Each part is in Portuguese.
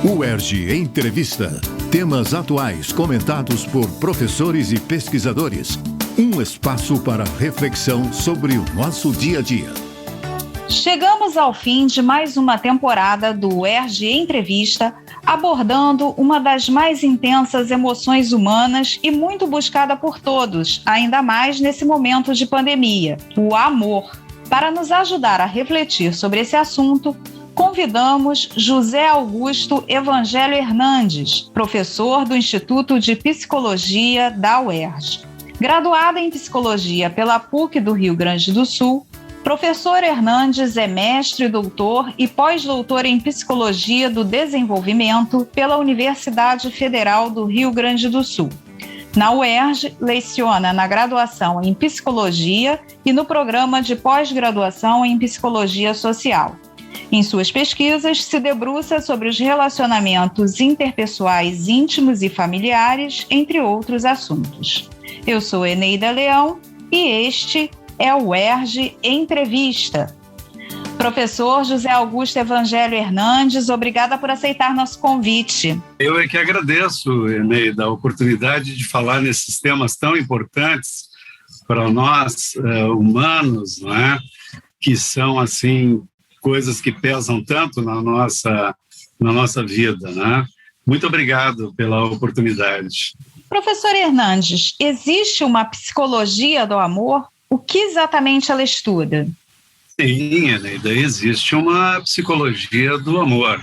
UERJ Entrevista. Temas atuais comentados por professores e pesquisadores. Um espaço para reflexão sobre o nosso dia a dia. Chegamos ao fim de mais uma temporada do UERJ Entrevista, abordando uma das mais intensas emoções humanas e muito buscada por todos, ainda mais nesse momento de pandemia, o amor. Para nos ajudar a refletir sobre esse assunto, convidamos José Augusto Evangelho Hernandes, professor do Instituto de Psicologia da UERJ. Graduado em Psicologia pela PUC do Rio Grande do Sul, professor Hernandes é mestre, doutor e pós-doutor em Psicologia do Desenvolvimento pela Universidade Federal do Rio Grande do Sul. Na UERJ, leciona na graduação em Psicologia e no programa de pós-graduação em Psicologia Social. Em suas pesquisas, se debruça sobre os relacionamentos interpessoais íntimos e familiares, entre outros assuntos. Eu sou Eneida Leão e este é o UERJ Entrevista. Professor José Augusto Evangelho Hernandes, obrigada por aceitar nosso convite. Eu é que agradeço, Eneida, a oportunidade de falar nesses temas tão importantes para nós, humanos, não é? Que são, assim, coisas que pesam tanto na nossa vida, né? Muito obrigado pela oportunidade. Professor Hernandes, existe uma psicologia do amor? O que exatamente ela estuda? Sim, Eneida, existe uma psicologia do amor.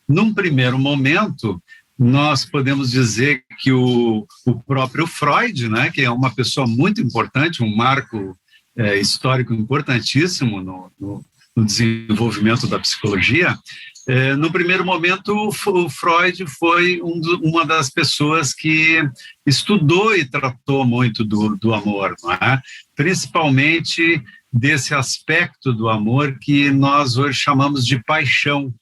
Num primeiro momento, nós podemos dizer que o próprio Freud, né, que é uma pessoa muito importante, um marco histórico importantíssimo no desenvolvimento da psicologia, no primeiro momento o Freud foi uma das pessoas que estudou e tratou muito do amor, não é? Principalmente desse aspecto do amor que nós hoje chamamos de paixão.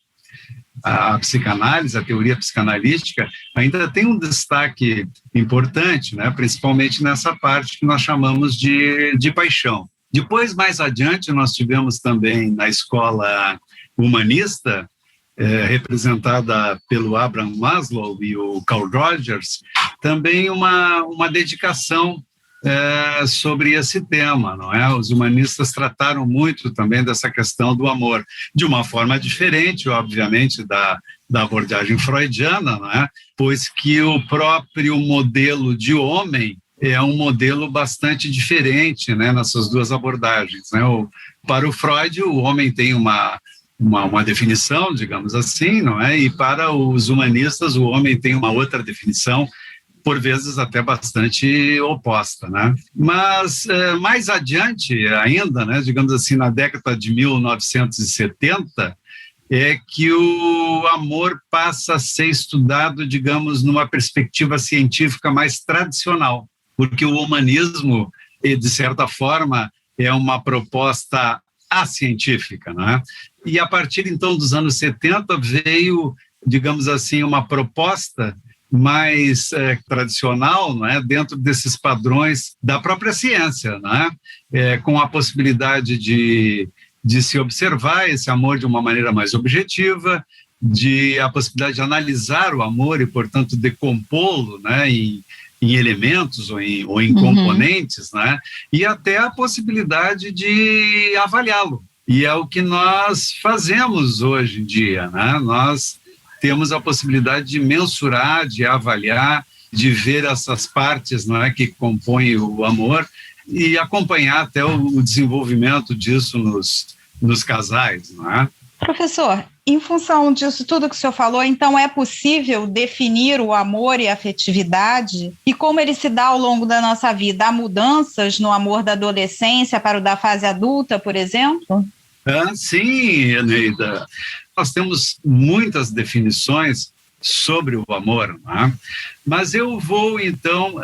A psicanálise, a teoria psicanalística, ainda tem um destaque importante, né? Principalmente nessa parte que nós chamamos de paixão. Depois, mais adiante, nós tivemos também na escola humanista, representada pelo Abraham Maslow e o Carl Rogers, também uma dedicação sobre esse tema, não é? Os humanistas trataram muito também dessa questão do amor, de uma forma diferente, obviamente, da abordagem freudiana, não é? Pois que o próprio modelo de homem é um modelo bastante diferente, né, nessas duas abordagens, né? Para o Freud, o homem tem uma definição, digamos assim, não é? E para os humanistas, o homem tem uma outra definição, por vezes até bastante oposta, né? Mas mais adiante ainda, né, digamos assim, na década de 1970, é que o amor passa a ser estudado, digamos, numa perspectiva científica mais tradicional, porque o humanismo, de certa forma, é uma proposta acientífica, né? E a partir, então, dos anos 70, veio, digamos assim, uma proposta mais tradicional, não é? Dentro desses padrões da própria ciência, não é? Com a possibilidade de se observar esse amor de uma maneira mais objetiva, a possibilidade de analisar o amor e, portanto, decompô-lo, né, em elementos ou em componentes, né? E até a possibilidade de avaliá-lo. E é o que nós fazemos hoje em dia, né? Nós temos a possibilidade de mensurar, de avaliar, de ver essas partes, não é, que compõem o amor e acompanhar até o desenvolvimento disso nos casais, não é? Professor, em função disso tudo que o senhor falou, então é possível definir o amor e a afetividade e como ele se dá ao longo da nossa vida? Há mudanças no amor da adolescência para o da fase adulta, por exemplo? Sim, Eneida. Nós temos muitas definições sobre o amor, né? Mas eu vou, então,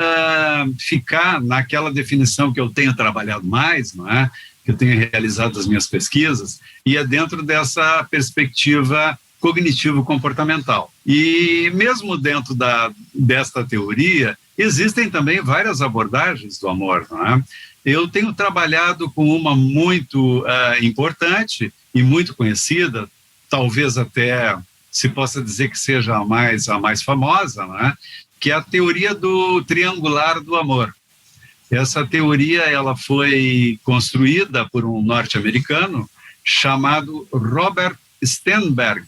ficar naquela definição que eu tenho trabalhado mais, não é? Que eu tenho realizado as minhas pesquisas, e é dentro dessa perspectiva cognitivo-comportamental. E mesmo dentro desta teoria, existem também várias abordagens do amor, não é? Eu tenho trabalhado com uma muito importante e muito conhecida, talvez até se possa dizer que seja a mais famosa, né? Que é a teoria do triangular do amor. Essa teoria ela foi construída por um norte-americano chamado Robert Sternberg,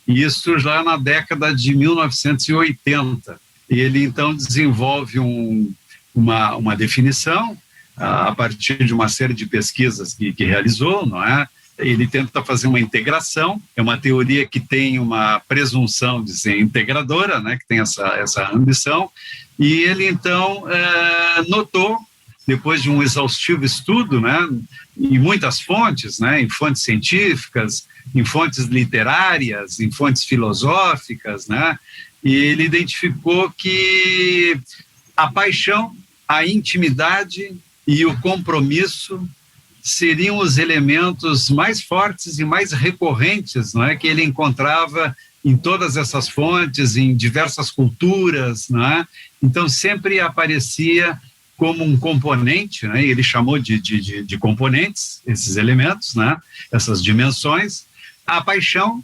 e isso já na década de 1980. Ele, então, desenvolve uma definição a partir de uma série de pesquisas que realizou, não é? Ele tenta fazer uma integração, é uma teoria que tem uma presunção de ser integradora, né? Que tem essa ambição, e ele, então, notou, depois de um exaustivo estudo, né, em muitas fontes, né, em fontes científicas, em fontes literárias, em fontes filosóficas, né, e ele identificou que a paixão, a intimidade e o compromisso seriam os elementos mais fortes e mais recorrentes, não é, que ele encontrava em todas essas fontes, em diversas culturas, não é? Então sempre aparecia como um componente, né? Ele chamou de componentes, esses elementos, né? Essas dimensões, a paixão,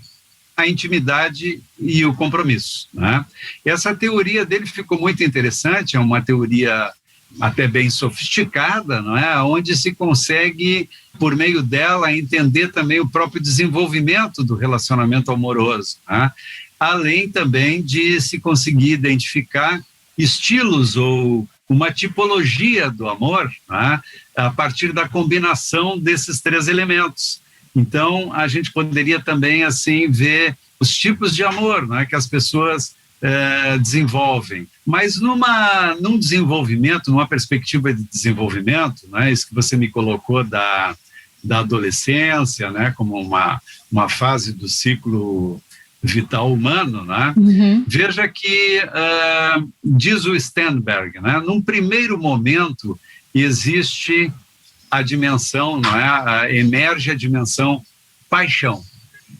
a intimidade e o compromisso, né? Essa teoria dele ficou muito interessante, é uma teoria até bem sofisticada, não é? Onde se consegue, por meio dela, entender também o próprio desenvolvimento do relacionamento amoroso, né? Além também de se conseguir identificar estilos ou uma tipologia do amor, né, a partir da combinação desses três elementos. Então, a gente poderia também, assim, ver os tipos de amor, né, que as pessoas desenvolvem. Mas num desenvolvimento, numa perspectiva de desenvolvimento, né, isso que você me colocou da adolescência, né, como uma fase do ciclo vital humano, né? Uhum. Veja que, diz o Sternberg, né? Num primeiro momento existe a dimensão, não é? Emerge a dimensão paixão.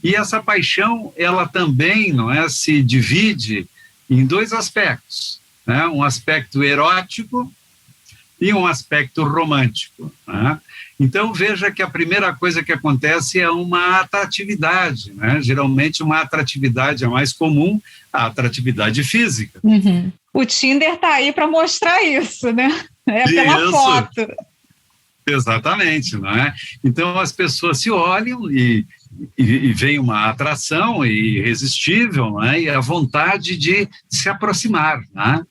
E essa paixão, ela também, não é, se divide em dois aspectos, né? Um aspecto erótico e um aspecto romântico, né? Então, veja que a primeira coisa que acontece é uma atratividade, né? Geralmente uma atratividade é mais comum, a atratividade física. Uhum. O Tinder está aí para mostrar isso, né? É pela foto. Exatamente, não é? Então, as pessoas se olham e vem uma atração irresistível, né? E a vontade de se aproximar, né?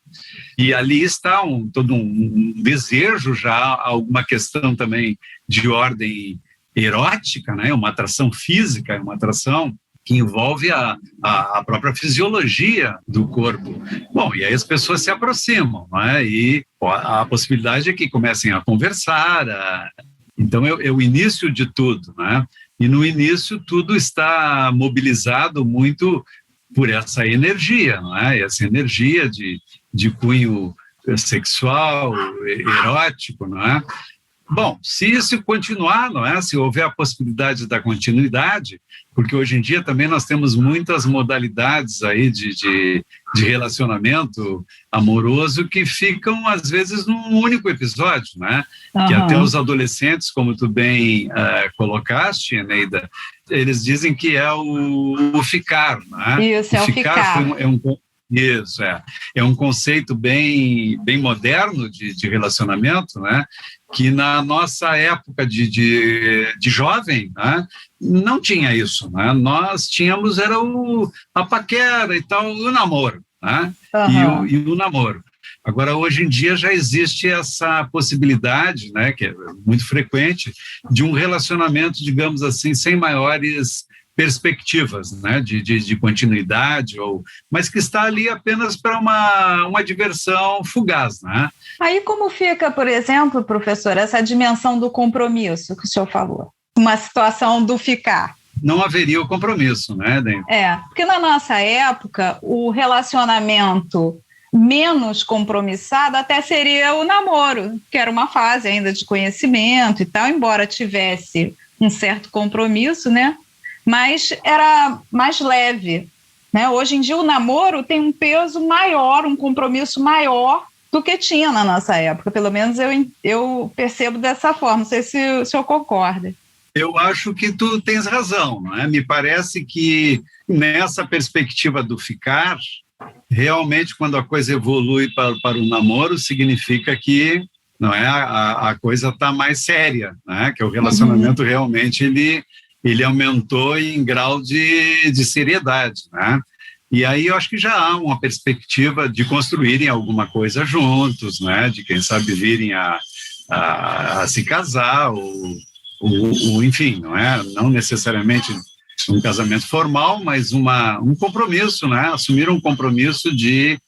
E ali está todo um desejo, já alguma questão também de ordem erótica, né? Uma atração física, uma atração que envolve a própria fisiologia do corpo. Bom, e aí as pessoas se aproximam, né? E a possibilidade é que comecem a conversar. Então é o início de tudo, né? E no início tudo está mobilizado muito por essa energia, não é? Essa energia de cunho sexual, erótico, não é? Bom, se isso continuar, não é? Se houver a possibilidade da continuidade, porque hoje em dia também nós temos muitas modalidades aí de relacionamento amoroso que ficam, às vezes, num único episódio, né? Uhum. Que até os adolescentes, como tu bem colocaste, Eneida, eles dizem que é o ficar, né? Isso, é o ficar. Isso, é um conceito bem moderno de relacionamento, né? Que na nossa época de jovem, né, não tinha isso, né? Nós tínhamos a paquera e tal, o namoro, né? Uhum. E o namoro. Agora, hoje em dia já existe essa possibilidade, né, que é muito frequente, de um relacionamento, digamos assim, sem maiores perspectivas, né, de continuidade, mas que está ali apenas para uma diversão fugaz, né? Aí como fica, por exemplo, professor, essa dimensão do compromisso que o senhor falou? Uma situação do ficar. Não haveria o compromisso, né, Dentro? Porque na nossa época, o relacionamento menos compromissado até seria o namoro, que era uma fase ainda de conhecimento e tal, embora tivesse um certo compromisso, né? Mas era mais leve, né? Hoje em dia o namoro tem um peso maior, um compromisso maior do que tinha na nossa época, pelo menos eu percebo dessa forma, não sei se o senhor concorda. Eu acho que tu tens razão, não é? Me parece que nessa perspectiva do ficar, realmente quando a coisa evolui para o namoro, significa que não é, a coisa está mais séria, né? Que o relacionamento realmente ele aumentou em grau de seriedade, né? E aí eu acho que já há uma perspectiva de construírem alguma coisa juntos, né? De quem sabe virem a se casar ou enfim, não é? Não necessariamente um casamento formal, mas um compromisso, né? Assumir um compromisso de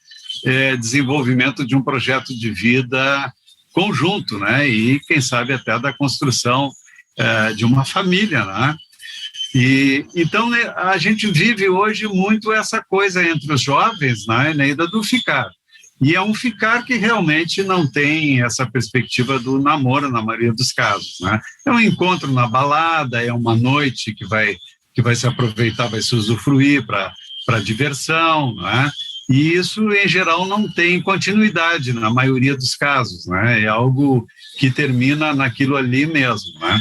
desenvolvimento de um projeto de vida conjunto, né? E quem sabe até da construção de uma família, né? E então, né, a gente vive hoje muito essa coisa entre os jovens, né, Eneida, do ficar. E é um ficar que realmente não tem essa perspectiva do namoro na maioria dos casos, né? É um encontro na balada, é uma noite que vai se aproveitar, vai se usufruir para diversão, né? E isso, em geral, não tem continuidade na maioria dos casos, né? É algo que termina naquilo ali mesmo, né?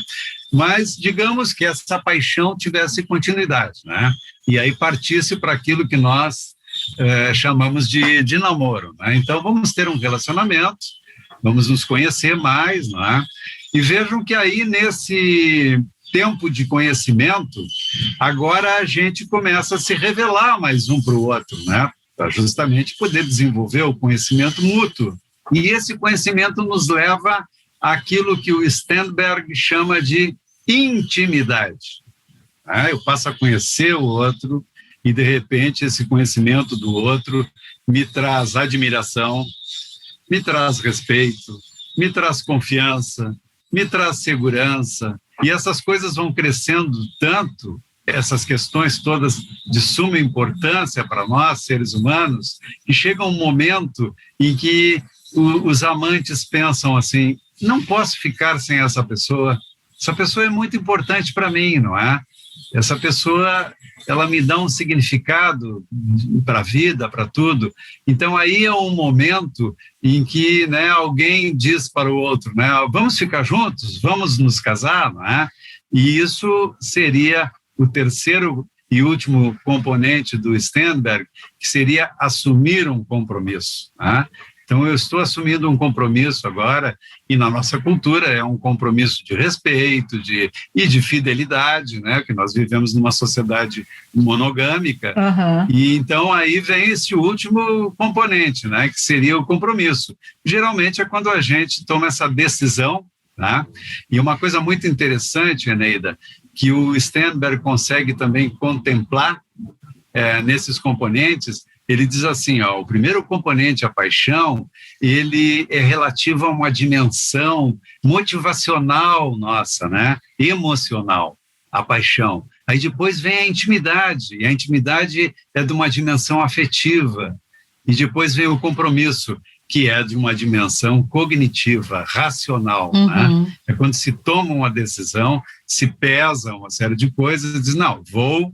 Mas digamos que essa paixão tivesse continuidade, né? E aí partisse para aquilo que nós chamamos de namoro, né? Então vamos ter um relacionamento, vamos nos conhecer mais, né? E vejam que aí nesse tempo de conhecimento, agora a gente começa a se revelar mais um para o outro, né? Para justamente poder desenvolver o conhecimento mútuo. E esse conhecimento nos leva àquilo que o Sternberg chama de intimidade. Eu passo a conhecer o outro e, de repente, esse conhecimento do outro me traz admiração, me traz respeito, me traz confiança, me traz segurança. E essas coisas vão crescendo tanto, essas questões todas de suma importância para nós, seres humanos, que chega um momento em que os amantes pensam assim, não posso ficar sem essa pessoa é muito importante para mim, não é? Essa pessoa, ela me dá um significado para a vida, para tudo. Então, aí é um momento em que, né, alguém diz para o outro, né, vamos ficar juntos, vamos nos casar, não é? E isso seria o terceiro e último componente do Sternberg, que seria assumir um compromisso, né? Então, eu estou assumindo um compromisso agora, e na nossa cultura é um compromisso de respeito e de fidelidade, né? Que nós vivemos numa sociedade monogâmica. E então aí vem esse último componente, né? Que seria o compromisso. Geralmente é quando a gente toma essa decisão, né? E uma coisa muito interessante, Eneida, que o Sternberg consegue também contemplar nesses componentes. Ele diz assim, o primeiro componente, a paixão, ele é relativo a uma dimensão motivacional nossa, né? Emocional, a paixão. Aí depois vem a intimidade, e a intimidade é de uma dimensão afetiva. E depois vem o compromisso, que é de uma dimensão cognitiva, racional, né? É quando se toma uma decisão, se pesa uma série de coisas e diz, não, vou,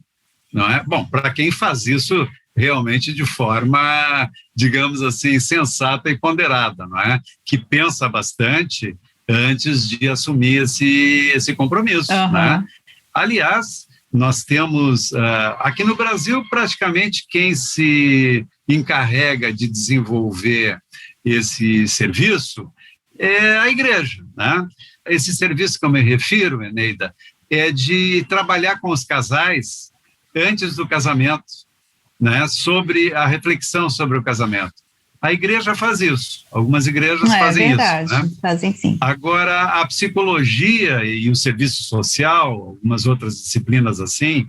não é? Bom, para quem faz isso realmente de forma, digamos assim, sensata e ponderada, não é? Que pensa bastante antes de assumir esse compromisso, né? Aliás, nós temos, aqui no Brasil, praticamente quem se encarrega de desenvolver esse serviço é a igreja, né? Esse serviço que eu me refiro, Eneida, é de trabalhar com os casais antes do casamento, né, sobre a reflexão sobre o casamento. A igreja faz isso, algumas igrejas fazem verdade, isso. Né? Fazem sim. Agora, a psicologia e o serviço social, algumas outras disciplinas assim,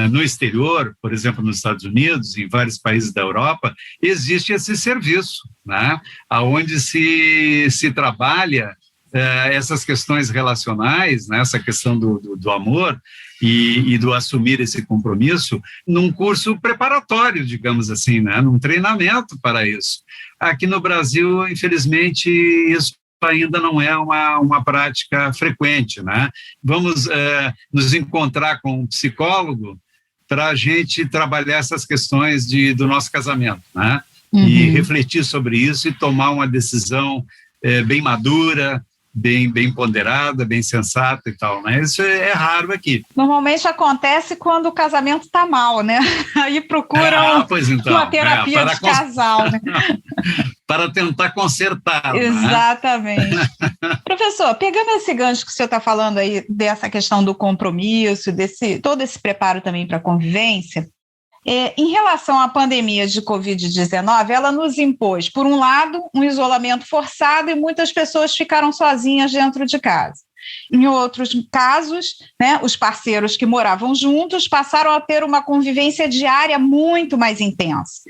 no exterior, por exemplo, nos Estados Unidos, em vários países da Europa, existe esse serviço, né, onde se trabalha essas questões relacionais, né, essa questão do amor, e do assumir esse compromisso num curso preparatório, digamos assim, né? Num treinamento para isso. Aqui no Brasil, infelizmente, isso ainda não é uma prática frequente, né? Vamos nos encontrar com um psicólogo para a gente trabalhar essas questões do nosso casamento, né? E refletir sobre isso e tomar uma decisão bem madura, bem ponderada, bem sensata e tal, né? Isso é raro aqui. Normalmente acontece quando o casamento está mal, né? Aí procuram uma terapia de casal, né? Para tentar consertar. Exatamente. Né? Professor, pegando esse gancho que o senhor está falando aí, dessa questão do compromisso, todo esse preparo também para a convivência, em relação à pandemia de Covid-19, ela nos impôs, por um lado, um isolamento forçado e muitas pessoas ficaram sozinhas dentro de casa. Em outros casos, né, os parceiros que moravam juntos passaram a ter uma convivência diária muito mais intensa.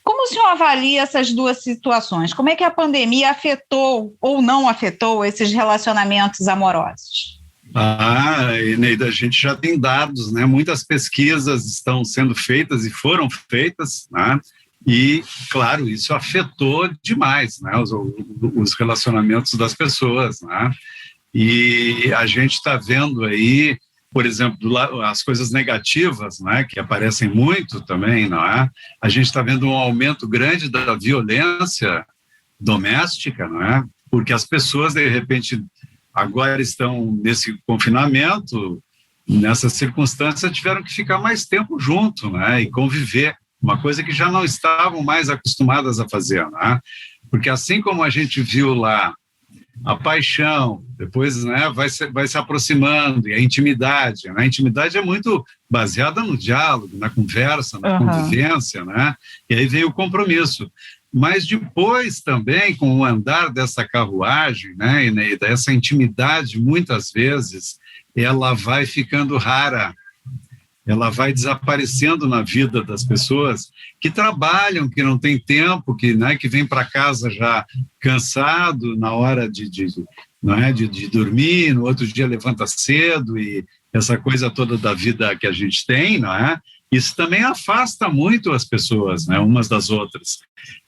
Como o senhor avalia essas duas situações? Como é que a pandemia afetou ou não afetou esses relacionamentos amorosos? Eneida, a gente já tem dados, né? Muitas pesquisas estão sendo feitas e foram feitas, né? E, claro, isso afetou demais, né? Os relacionamentos das pessoas, né? E a gente está vendo aí, por exemplo, as coisas negativas, né? Que aparecem muito também, não é? A gente está vendo um aumento grande da violência doméstica, não é? Porque as pessoas, de repente, agora estão nesse confinamento, nessa circunstância, tiveram que ficar mais tempo junto, né, e conviver, uma coisa que já não estavam mais acostumadas a fazer, né, porque assim como a gente viu lá a paixão, depois, né, vai se aproximando, e a intimidade, né, a intimidade é muito baseada no diálogo, na conversa, na convivência, né, e aí vem o compromisso. Mas depois também, com o andar dessa carruagem, né, e dessa intimidade, muitas vezes, ela vai ficando rara, ela vai desaparecendo na vida das pessoas que trabalham, que não têm tempo, que vem para casa já cansado na hora de dormir, no outro dia levanta cedo, e essa coisa toda da vida que a gente tem, não é? Isso também afasta muito as pessoas, né, umas das outras.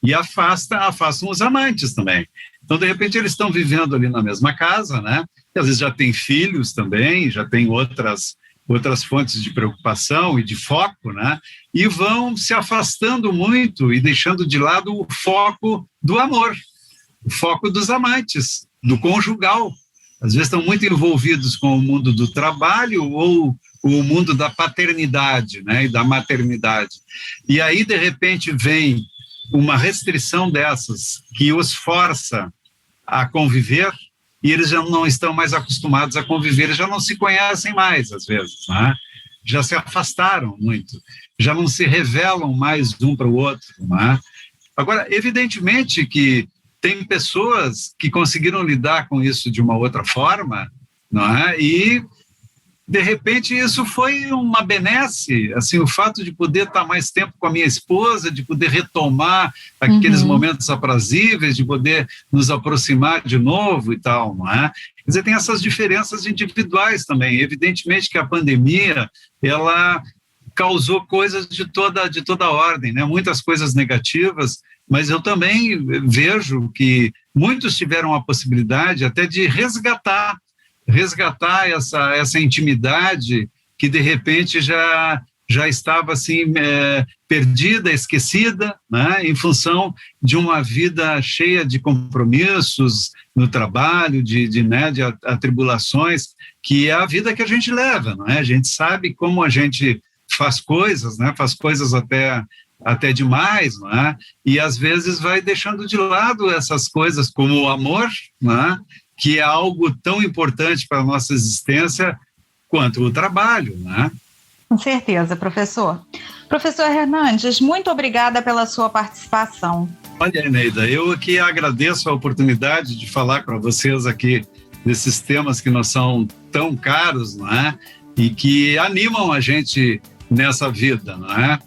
E afastam os amantes também. Então, de repente, eles estão vivendo ali na mesma casa, né? E às vezes já tem filhos também, já tem outras fontes de preocupação e de foco, né? E vão se afastando muito e deixando de lado o foco do amor, o foco dos amantes, do conjugal. Às vezes estão muito envolvidos com o mundo do trabalho ou o mundo da paternidade, né, e da maternidade. E aí, de repente, vem uma restrição dessas que os força a conviver e eles já não estão mais acostumados a conviver, eles já não se conhecem mais, às vezes, né? Já se afastaram muito, já não se revelam mais um para o outro, né? Agora, evidentemente que tem pessoas que conseguiram lidar com isso de uma outra forma, não é? E de repente isso foi uma benesse, assim, o fato de poder estar mais tempo com a minha esposa, de poder retomar aqueles momentos aprazíveis, de poder nos aproximar de novo e tal, não é? Quer dizer, tem essas diferenças individuais também. Evidentemente que a pandemia, ela causou coisas de toda ordem, né? Muitas coisas negativas, mas eu também vejo que muitos tiveram a possibilidade até de resgatar essa intimidade que de repente já estava assim perdida, esquecida, né, em função de uma vida cheia de compromissos no trabalho, de atribulações, que é a vida que a gente leva, não é? A gente sabe como a gente faz coisas, né, faz coisas até demais, não é? E às vezes vai deixando de lado essas coisas como o amor, não é? Que é algo tão importante para a nossa existência quanto o trabalho, né? Com certeza, professor. Professor Hernandes, muito obrigada pela sua participação. Olha, Eneida, eu aqui agradeço a oportunidade de falar para vocês aqui desses temas que nos são tão caros, não é? E que animam a gente nessa vida, não é?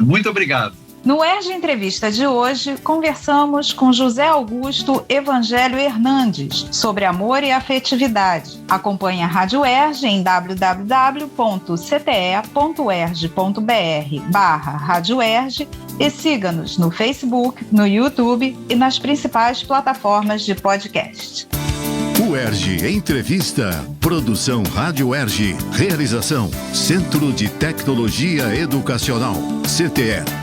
Muito obrigado. No ERJ Entrevista de hoje, conversamos com José Augusto Evangelho Hernandes sobre amor e afetividade. Acompanhe a Rádio ERJ em www.cte.erj.br/Rádio ERJ e siga-nos no Facebook, no YouTube e nas principais plataformas de podcast. UERJ Entrevista. Produção Rádio ERJ. Realização Centro de Tecnologia Educacional. CTE.